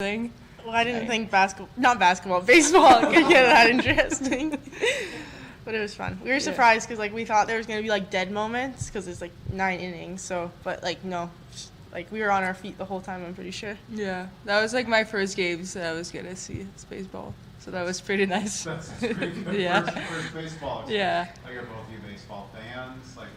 thing. Well, I didn't think baseball could get that interesting. But it was fun. We were surprised because, like, we thought there was going to be, like, dead moments because it's, like, 9 innings. So, but, like, no. Like, we were on our feet the whole time, I'm pretty sure. Yeah, that was, like, my first games that I was going to see baseball. So that was pretty nice. That's pretty good. Yeah. First baseball experience. Yeah. Like, are both of you baseball fans? Like,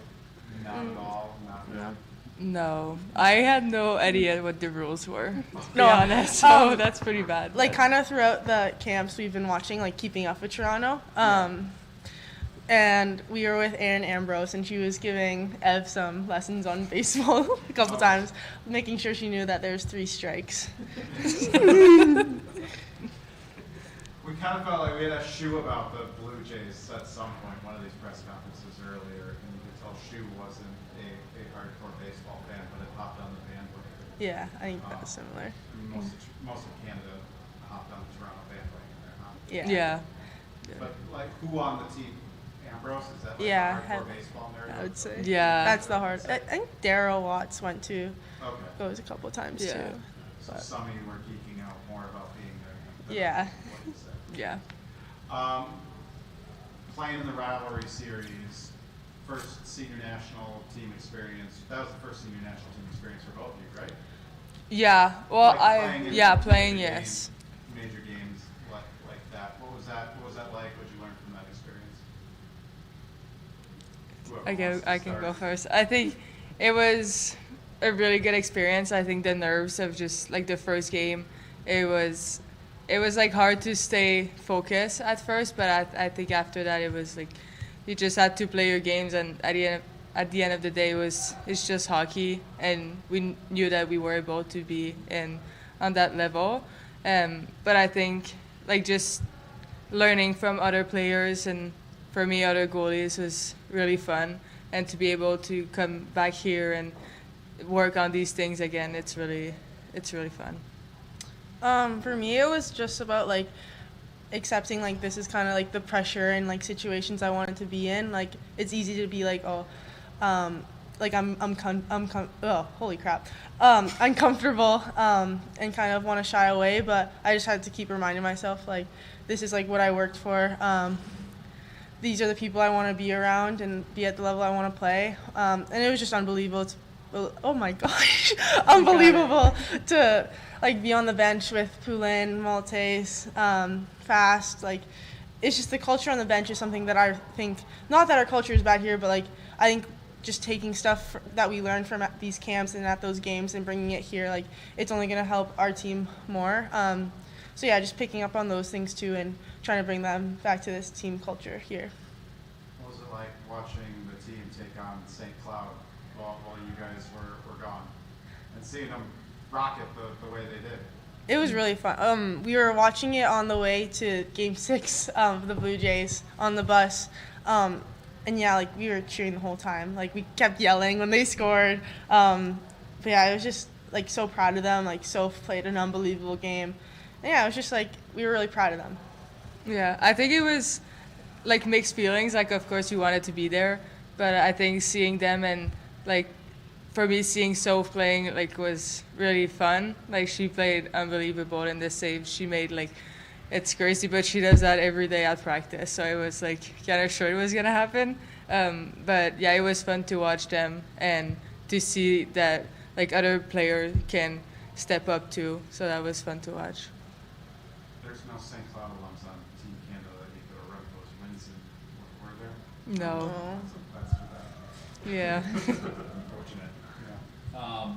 not at all? Not really? No, I had no idea what the rules were, to be No, honest, so that's pretty bad. Like, kind of throughout the camps we've been watching, like, Keeping Up with Toronto. And we were with Erin Ambrose, and she was giving Ev some lessons on baseball a couple times, making sure she knew that there's 3 strikes. We kind of felt like we had a shoe about the Blue Jays at some point, one of these press conferences earlier, and you could tell Shoe wasn't a hardcore baseball fan, but had hopped on the bandwagon. Yeah, I think that was similar. Most of Canada hopped on the Toronto bandwagon there, huh? Yeah. Yeah. But, like, who on the team? Ambrose? Is that like Yeah, a hardcore baseball nerd? I would say. Yeah. That's the hard. I think Daryl Watts went to Okay. goes a couple times Yeah. too. So But- some of you were geeking out more about being there than Yeah. what you said. Yeah. Playing in the rivalry series, first senior national team experience. That was the first senior national team experience for both of you, right? Yeah. Well, Like playing, major yes. Major games like that. What was that like? What did you learn from that experience? Whoever I wants to can go start. first. I think it was a really good experience. I think the nerves of just like the first game, it was like hard to stay focused at first, but I think after that it was like you just had to play your games, and at the end of the day it's just hockey, and we knew that we were able to be on that level. But I think like just learning from other players and for me other goalies was really fun, and to be able to come back here and work on these things again, it's really fun. For me, it was just about like accepting like this is kind of like the pressure and like situations I wanted to be in. Like it's easy to be like, oh, like holy crap, uncomfortable and kind of want to shy away. But I just had to keep reminding myself like this is like what I worked for. These are the people I want to be around and be at the level I want to play. And it was just unbelievable. Oh my gosh, unbelievable to like be on the bench with Poulin, Maltese, Fast. Like it's just the culture on the bench is something that I think, not that our culture is bad here, but like I think just taking stuff that we learned from at these camps and at those games and bringing it here, like it's only going to help our team more. So yeah, just picking up on those things too and trying to bring them back to this team culture here. What was it like watching the team take on St. Cloud while you guys were gone, and seeing them rock it the way they did? It was really fun. We were watching it on the way to Game 6 of the Blue Jays on the bus. And yeah, like we were cheering the whole time. Like we kept yelling when they scored. But yeah, I was just like so proud of them. Like Soph played an unbelievable game. And yeah, it was just like we were really proud of them. Yeah, I think it was like mixed feelings. Like of course you wanted to be there, but I think seeing them and like for me seeing Soph playing like was really fun. Like she played unbelievable in the save she made. Like it's crazy, but she does that every day at practice. So it was like kind of sure it was gonna happen. But yeah, it was fun to watch them and to see that like other players can step up too. So that was fun to watch. There's no St. Cloud alums on Team Canada that you could have run those wins in. Were there? No. That's too bad. Yeah. Unfortunate. Yeah.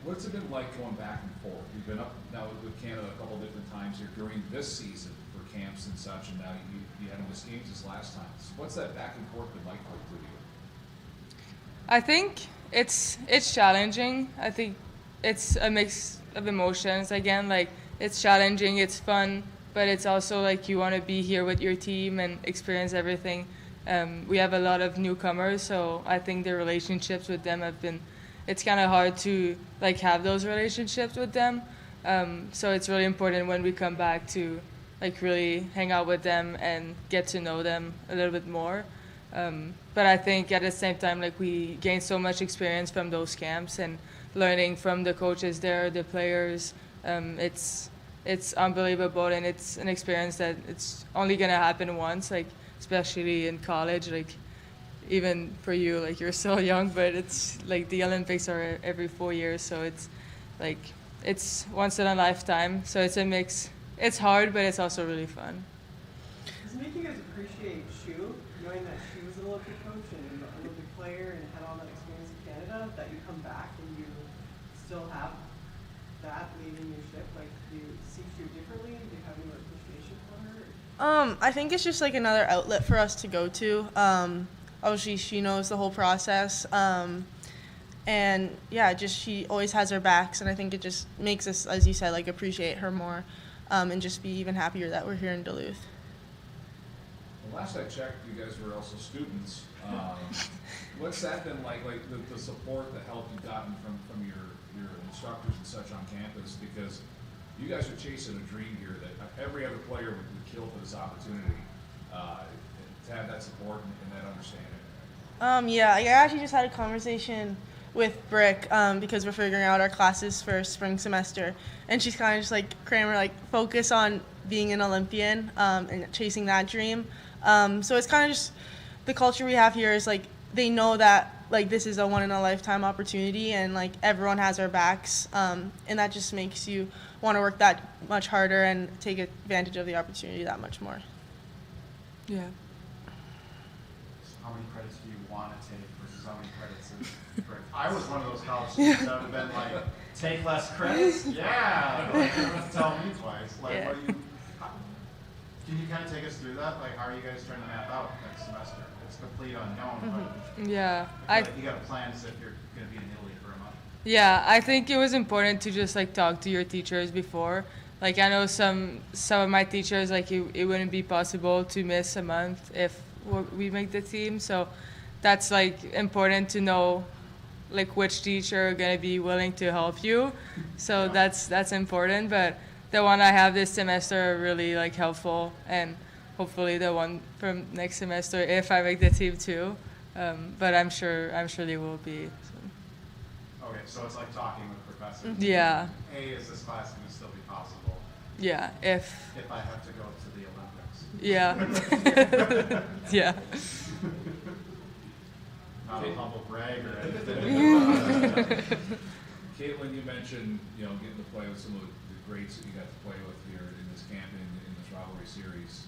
What's it been like going back and forth? You've been up now with Canada a couple different times here during this season for camps and such, and now you had to miss games this last time. So what's that back and forth been like for you? I think it's challenging. I think it's a mix of emotions. Again, like it's challenging, it's fun, but it's also like you want to be here with your team and experience everything. We have a lot of newcomers, so I think the relationships with them have been. It's kind of hard to like have those relationships with them. So it's really important when we come back to like really hang out with them and get to know them a little bit more. But I think at the same time, like we gained so much experience from those camps and learning from the coaches there, the players, It's unbelievable, and it's an experience that it's only gonna happen once, like especially in college, like even for you, like you're still young, but it's like the Olympics are every 4 years, so it's like it's once in a lifetime. So it's a mix. It's hard, but it's also really fun. Does it make you guys appreciate Shu, knowing that she was an Olympic coach and an Olympic player and had all that experience in Canada, that you come back and you still have that leading your ship? Like, do you see Shu differently? Do you have more appreciation for her? I think it's just like another outlet for us to go to. Obviously, she knows the whole process. And yeah, just she always has our backs, and I think it just makes us, as you said, like appreciate her more, and just be even happier that we're here in Duluth. Well, last I checked, you guys were also students. What's that been like the support, the help you've gotten from your instructors and such on campus? Because you guys are chasing a dream here that every other player would kill for this opportunity, to have that support and that understanding. Yeah, I actually just had a conversation with Brick, because we're figuring out our classes for spring semester, and she's kind of just like, Kramer, like focus on being an Olympian, and chasing that dream. So it's kind of just the culture we have here is like they know that like this is a one in a lifetime opportunity, and like everyone has our backs, and that just makes you want to work that much harder and take advantage of the opportunity that much more. Yeah. How many credits do you want to take versus how many credits is great? I was one of those college students that would have been like, take less credits? Yeah. Like, you don't have to tell me twice. Like, Yeah. Can you kind of take us through that? Like, how are you guys trying to map out next semester? It's complete unknown, but Yeah. I feel like you got to plan as if you're going to be in Italy for a month. Yeah, I think it was important to just like talk to your teachers before. Like I know some of my teachers, like it wouldn't be possible to miss a month if we make the team. So that's like important to know, like which teacher are gonna be willing to help you. So Yeah. that's important. But the one I have this semester are really like helpful, and hopefully the one from next semester if I make the team too. But I'm sure they will be. So. Okay, so it's like talking with professors. Yeah. Hey, is this class going to still be possible Yeah, if if I have to go to the Olympics? yeah. Yeah. Not a humble brag or anything. Caitlin, you mentioned, getting to play with some of the greats that you got to play with here in this camp in this rivalry series.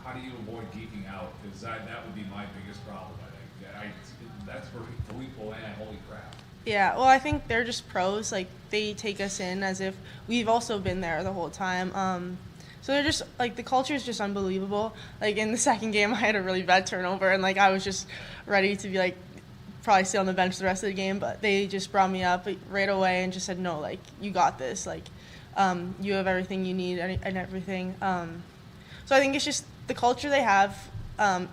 How do you avoid geeking out? Because that would be my biggest problem, I think. That's where Filippo and holy crap. Yeah, well, I think they're just pros. Like, they take us in as if we've also been there the whole time. So they're just, like, the culture is just unbelievable. Like, in the second game, I had a really bad turnover, and, like, I was just ready to be, like, probably stay on the bench the rest of the game, but they just brought me up right away and just said, no, like, you got this. Like, you have everything you need and everything. So I think it's just the culture they have.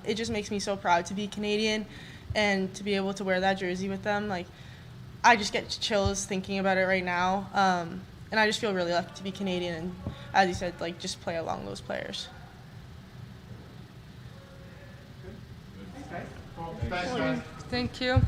It just makes me so proud to be Canadian and to be able to wear that jersey with them. Like, I just get chills thinking about it right now, and I just feel really lucky to be Canadian and, as you said, like just play along those players. Thanks, guys. Cool. Thanks, guys. Thank you.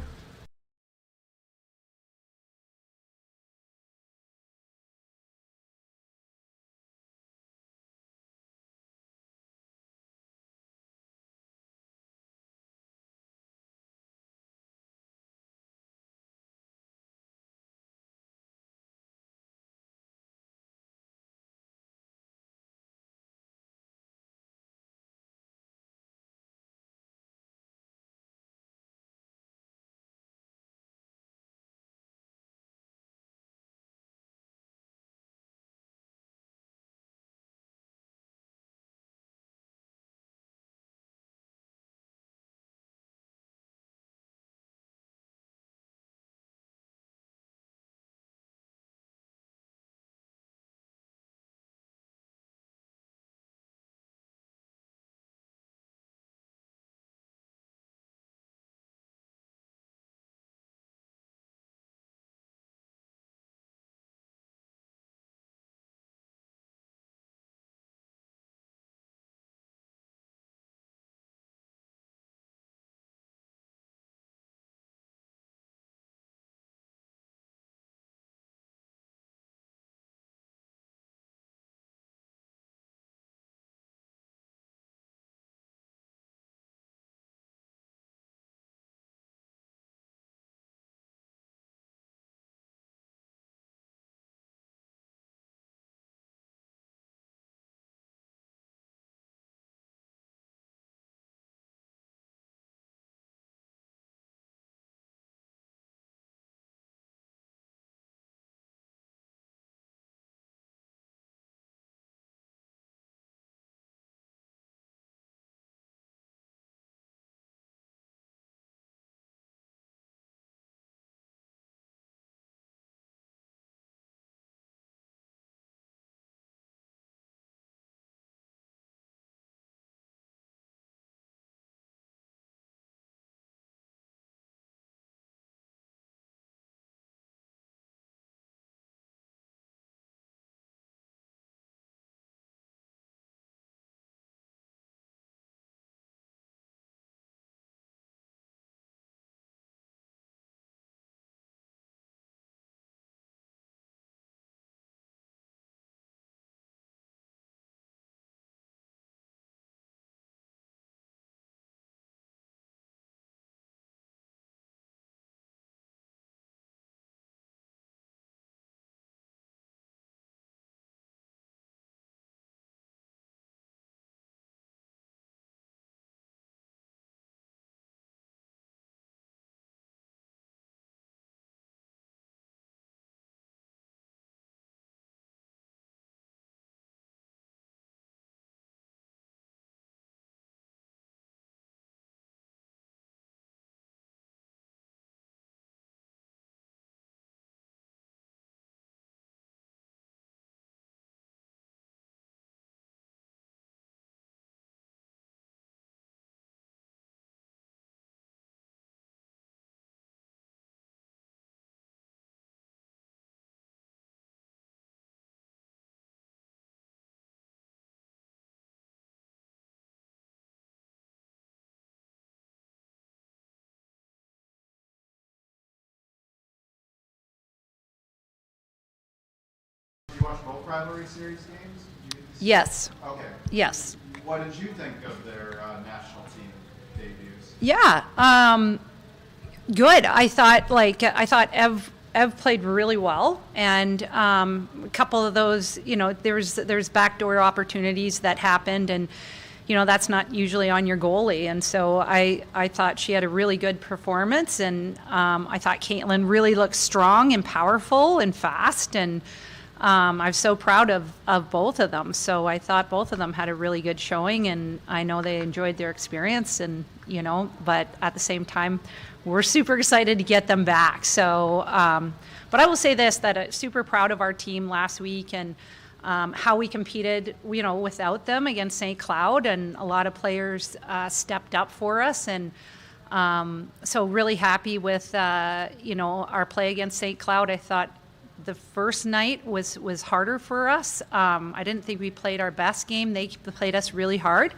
watch both rivalry series games? Yes. Okay. Yes. What did you think of their national team debuts? Yeah. Good. I thought Ev played really well, and a couple of those, there's backdoor opportunities that happened, and that's not usually on your goalie. And so I thought she had a really good performance, and I thought Caitlin really looked strong and powerful and fast, and I'm so proud of both of them. So I thought both of them had a really good showing, and I know they enjoyed their experience, and but at the same time, we're super excited to get them back. So, but I will say this, that I'm super proud of our team last week, and how we competed, without them against St. Cloud, and a lot of players stepped up for us, and so really happy with our play against St. Cloud. I thought the first night was harder for us. I didn't think we played our best game. They played us really hard,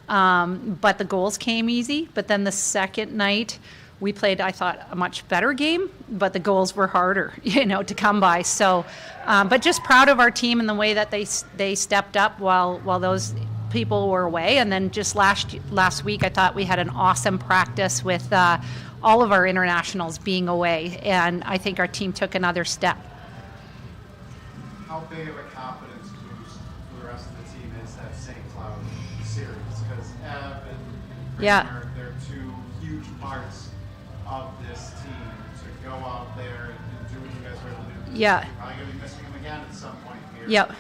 but the goals came easy. But then the second night, we played, I thought, a much better game, but the goals were harder, to come by. So, but just proud of our team and the way that they stepped up while those people were away. And then just last week, I thought we had an awesome practice with all of our internationals being away, and I think our team took another step. How big of a confidence boost for the rest of the team is that St. Cloud series? Because Ev and Kramer, they're two huge parts of this team to go out there and do what you guys were able to do. Yeah. You're probably going to be missing them again at some point here. Yep. To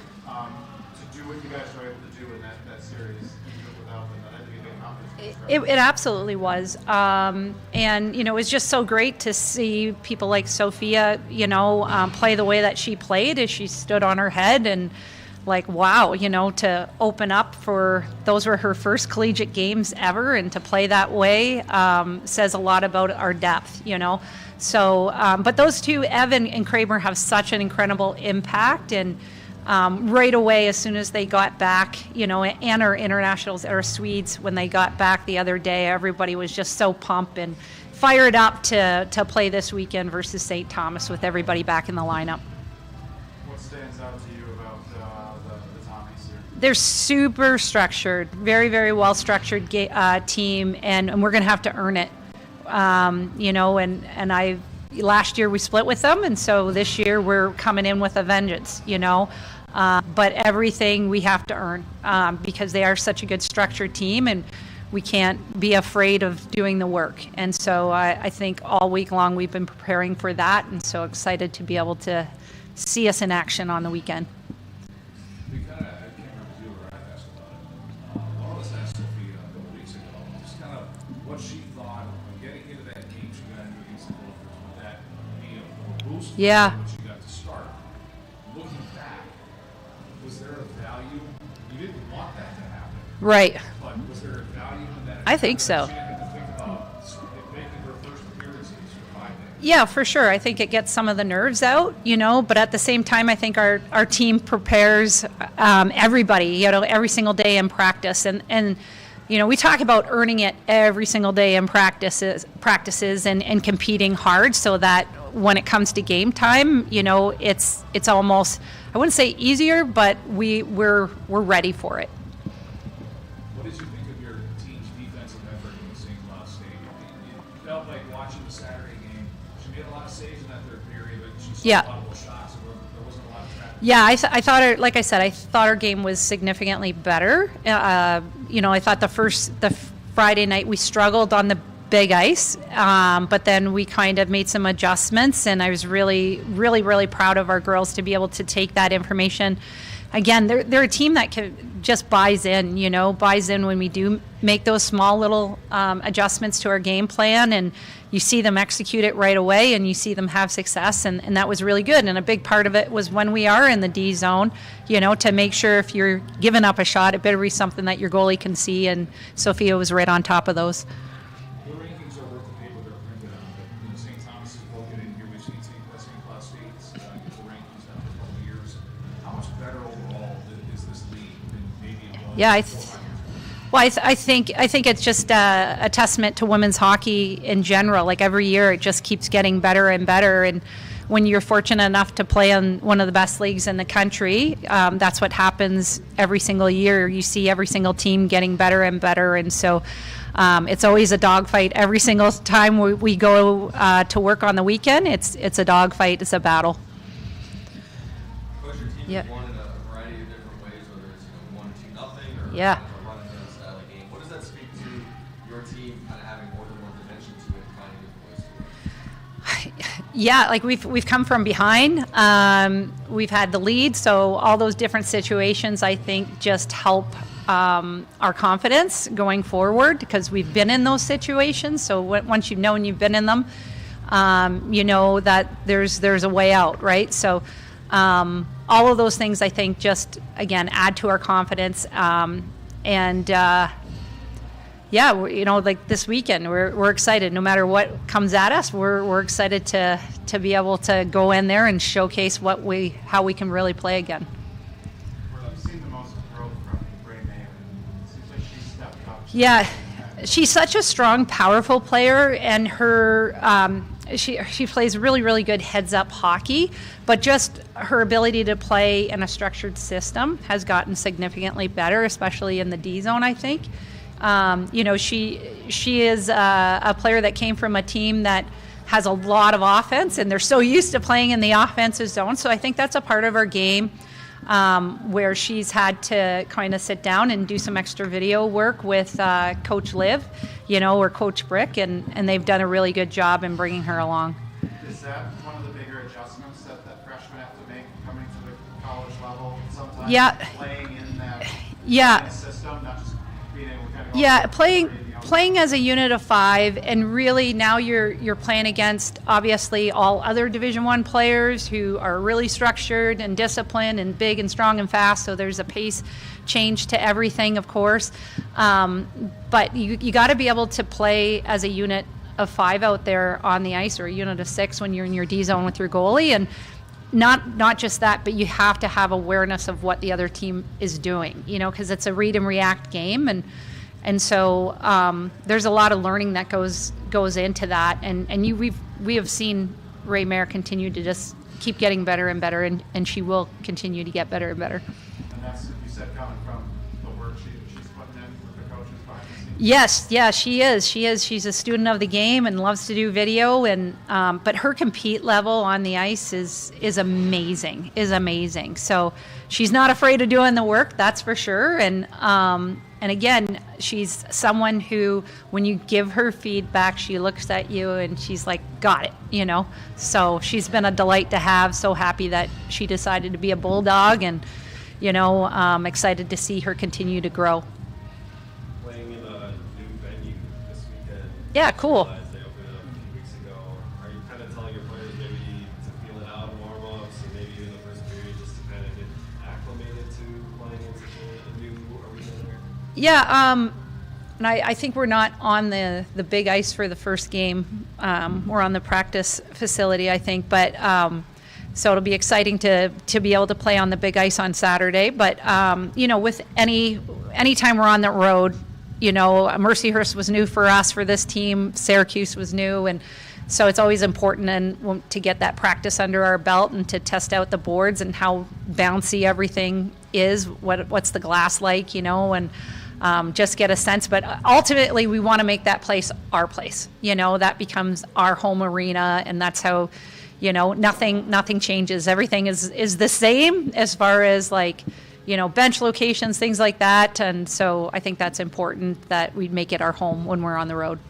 do what you guys were able to do in that series and do it without them, that had to be a big confidence. It absolutely was. And, it was just so great to see people like Sophia, play the way that she played as she stood on her head, and wow, to open up those were her first collegiate games ever, and to play that way says a lot about our depth, So, but those two, Evan and Kramer, have such an incredible impact, and right away, as soon as they got back, and our internationals, our Swedes, when they got back the other day, everybody was just so pumped and fired up to play this weekend versus St. Thomas with everybody back in the lineup. What stands out to you about the Tommies here? They're super structured, very, very well structured team, and we're going to have to earn it. Last year we split with them, and so this year we're coming in with a vengeance, but everything we have to earn because they are such a good structured team, and we can't be afraid of doing the work. And so I think all week long we've been preparing for that, and so excited to be able to see us in action on the weekend. We kind of, I can't remember if you or I asked about it. One of us asked Sophia a couple weeks ago, just kind of what she thought of getting into that game she got into against the Bulldogs. Would that be a boost for Yeah. her when she got to start? Looking back, was there a value? You didn't want that to happen. Right. But was there a value in that? I think so. She didn't have to think about making her first appearance for 5 days. Yeah, for sure. I think it gets some of the nerves out, but at the same time, I think our team prepares everybody, every single day in practice. And we talk about earning it every single day in practices and competing hard, so that when it comes to game time, it's almost, I wouldn't say easier, but we're ready for it. What did you think of your team's defensive effort in St. Cloud State? It felt like watching the Saturday game. She made a lot of saves in that third period, but she saw a lot of those shots. There wasn't a lot of traffic. Yeah, I thought like I said, I thought our game was significantly better. I thought the Friday night we struggled on the big ice, but then we kind of made some adjustments, and I was really, really, really proud of our girls to be able to take that information. Again, they're a team that just buys in when we do make those small little adjustments to our game plan, and you see them execute it right away, and you see them have success, and that was really good. And a big part of it was when we are in the D zone, to make sure if you're giving up a shot, it better be something that your goalie can see, and Sophia was right on top of those. The rankings are worth the paper they're printed on, but St. Thomas is broken in here. We've seen St. Cloud State get the rankings now for a couple of years. How much better overall is this league than maybe it was? Yeah, 4 or 5 years ago? Well, I think it's just a testament to women's hockey in general. Like every year, it just keeps getting better and better. And when you're fortunate enough to play in one of the best leagues in the country, that's what happens every single year. You see every single team getting better and better, and so it's always a dogfight every single time we go to work on the weekend. It's a dogfight. It's a battle. Coach, your team Yeah. has won in a variety of different ways, whether it's 1-2-0 or Yeah. kind of a run-and-gun style of game. What does that speak to your team kind of having more than one dimension to it, finding different ways to win? Yeah, like we've come from behind. We've had the lead, so all those different situations I think just help our confidence going forward because we've been in those situations. So once you've known you've been in them, you know that there's a way out, right? So all of those things I think just again add to our confidence. Yeah, like this weekend, we're excited. No matter what comes at us, we're excited to be able to go in there and showcase how we can really play again. I've seen the most growth from Ray May, and it seems like she stepped up. Yeah, she's such a strong, powerful player, and her she plays really, really good heads-up hockey. But just her ability to play in a structured system has gotten significantly better, especially in the D zone, I think. She is a player that came from a team that has a lot of offense, and they're so used to playing in the offensive zone. So I think that's a part of her game where she's had to kind of sit down and do some extra video work with Coach Liv, or Coach Brick, and they've done a really good job in bringing her along. Is that one of the bigger adjustments that freshmen have to make coming to the college level sometimes? Yeah. Playing in that Yeah. system, not just being able to kind of go Yeah, from playing as a unit of 5, and really now you're playing against obviously all other Division I players who are really structured and disciplined and big and strong and fast. So there's a pace change to everything, of course. But you got to be able to play as a unit of 5 out there on the ice, or a unit of 6 when you're in your D zone with your goalie, and not just that, but you have to have awareness of what the other team is doing, because it's a read and react game, and so there's a lot of learning that goes into that, and we have seen Ray Mayer continue to just keep getting better and better, and she will continue to get better and better. And that's, you said, coming from the work she's putting in with the coaches behind the scenes? Yes, yeah, she is. She's a student of the game and loves to do video, and but her compete level on the ice is amazing. So she's not afraid of doing the work, that's for sure. And again, she's someone who, when you give her feedback, she looks at you and she's like, got it, So she's been a delight to have. So happy that she decided to be a Bulldog, and excited to see her continue to grow. Playing in a new venue this weekend. Yeah, cool. They opened it up a few weeks ago. Are you kind of telling your players maybe to feel it out in warm-ups, or maybe in the first period just to kind of get acclimated to playing in such a new arena there? Yeah, and I think we're not on the big ice for the first game. We're on the practice facility, I think, but so it'll be exciting to be able to play on the big ice on Saturday. But with any time we're on the road, Mercyhurst was new for us, for this team. Syracuse was new, and so it's always important and to get that practice under our belt and to test out the boards and how bouncy everything is. What's the glass like, and just get a sense. But ultimately, we want to make that place our place. That becomes our home arena, and that's how. Nothing changes. Everything is the same as far as bench locations, things like that. And so I think that's important that we make it our home when we're on the road.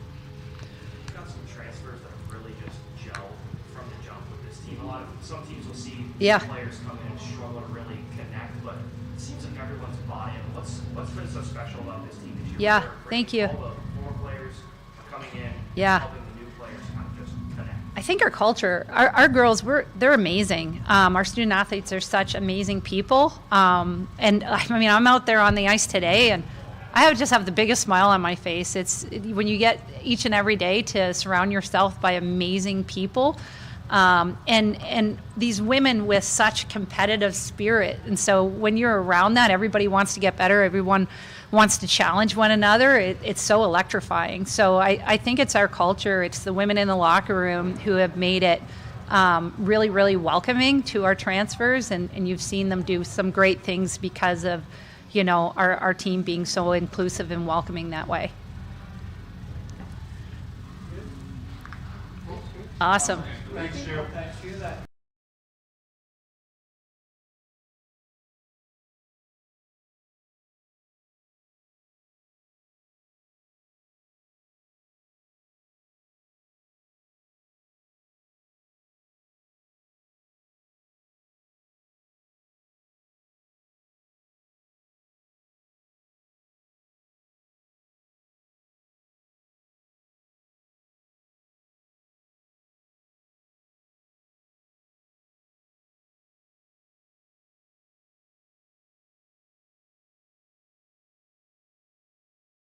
We've got some transfers that have really just gelled from the jump with this team. Some teams will see players come in and struggle to really connect, but it seems like everyone's bought in. What's been so special about this team this year? Yeah, Where thank you. All the former players are coming in, Yeah. helping the new players kind of just connect. I think our culture, our girls, they're amazing. Our student athletes are such amazing people. And I'm out there on the ice today, and I just have the biggest smile on my face. It's when you get each and every day to surround yourself by amazing people, and these women with such competitive spirit. And so when you're around that, everybody wants to get better. Everyone wants to challenge one another. It's so electrifying. So I think it's our culture. It's the women in the locker room who have made it really, really welcoming to our transfers, and you've seen them do some great things because of, you know, our team being so inclusive and welcoming that way. Awesome. Thanks, Joe. Thanks to you. That